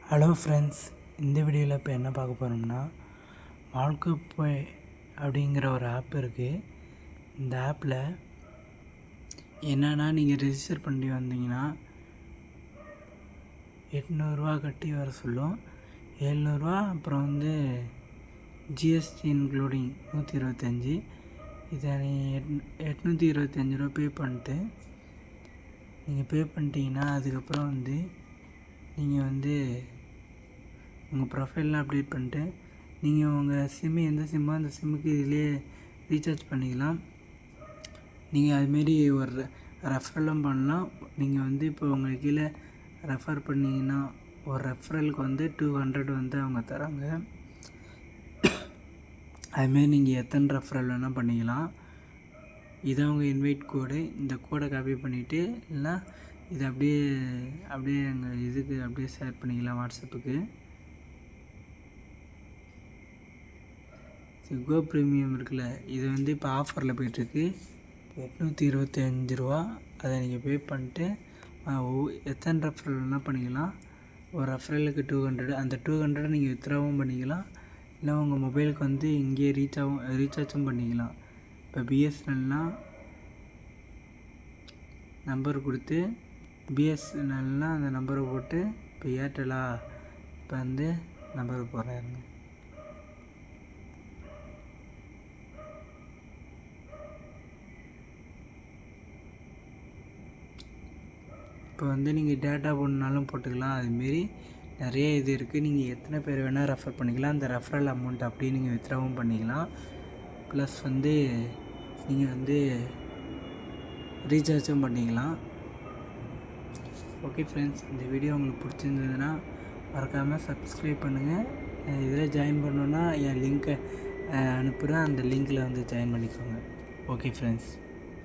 Hello friends, இந்த வீடியோவில் இப்போ என்ன பார்க்க போகிறோம்னா, வாழ்க்கைப்பே அப்படிங்கிற ஒரு ஆப் இருக்குது. இந்த ஆப்பில் என்னென்னா, நீங்கள் ரெஜிஸ்டர் பண்ணி வந்தீங்கன்னா 800 கட்டி வர சொல்லும். 700, அப்புறம் ஜிஎஸ்டி இன்க்ளூடிங் 125. இதை நீங்கள் 825 பே பண்ணிட்டு நீங்கள் பே பண்ணிட்டீங்கன்னா, அதுக்கப்புறம் நீங்கள் உங்கள் ப்ரொஃபைல்லாம் அப்டேட் பண்ணிட்டு நீங்கள் உங்கள் சிம்மு எந்த சிம்மோ அந்த சிம்முக்கு இதிலே ரீசார்ஜ் பண்ணிக்கலாம். நீங்கள் அதுமாரி ஒரு ரெஃபரலும் பண்ணலாம். நீங்கள் இப்போ உங்களுக்கு கீழே ரெஃபர் பண்ணிங்கன்னா ஒரு ரெஃபரலுக்கு 200 அவங்க தராங்க. அதுமாரி நீங்கள் எத்தனை ரெஃபரல் வேணால் பண்ணிக்கலாம். இதை அவங்க இன்வைட் கோடு, இந்த கோடை காப்பி பண்ணிவிட்டு இல்லைனா இதை அப்படியே எங்கள் இதுக்கு அப்படியே ஷேர் பண்ணிக்கலாம் வாட்ஸ்அப்புக்கு. கோ ப்ரீமியம் இருக்குல்ல, இது இப்போ ஆஃபரில் போய்ட்டுருக்கு. 825. அதை நீங்கள் பே பண்ணிட்டு எத்தனை ரெஃபரல் வேணால் பண்ணிக்கலாம். ஒரு ரெஃபரலுக்கு 200. அந்த 200 நீங்கள் வித்ட்ராவும் பண்ணிக்கலாம், இல்லை உங்கள் மொபைலுக்கு இங்கேயே ரீசார்ஜும் பண்ணிக்கலாம். இப்போ பிஎஸ்என்எல்னால் நம்பர் கொடுத்து பிஎஸ்என்எல்னால் அந்த நம்பரை போட்டு, இப்போ ஏர்டெல்லா இப்போ நம்பர் போடுறேன். இப்போ நீங்கள் டேட்டா போடணுனாலும் போட்டுக்கலாம். அதுமாரி நிறைய இது இருக்குது. நீங்கள் எத்தனை பேர் வேணால் ரெஃபர் பண்ணிக்கலாம். அந்த ரெஃபரல் அமௌண்ட் அப்படியே நீங்கள் வித்ட்ராவும் பண்ணிக்கலாம். ப்ளஸ் நீங்கள் ரீசார்ஜும் பண்ணிக்கலாம். ஓகே ஃப்ரெண்ட்ஸ், இந்த வீடியோ உங்களுக்கு பிடிச்சிருந்ததுன்னா மறக்காமல் சப்ஸ்கிரைப் பண்ணுங்கள். இதில் ஜாயின் பண்ணணுன்னா என் லிங்க்கை அனுப்புகிறேன். அந்த லிங்க்கில் ஜாயின் பண்ணிக்கோங்க. Okay friends.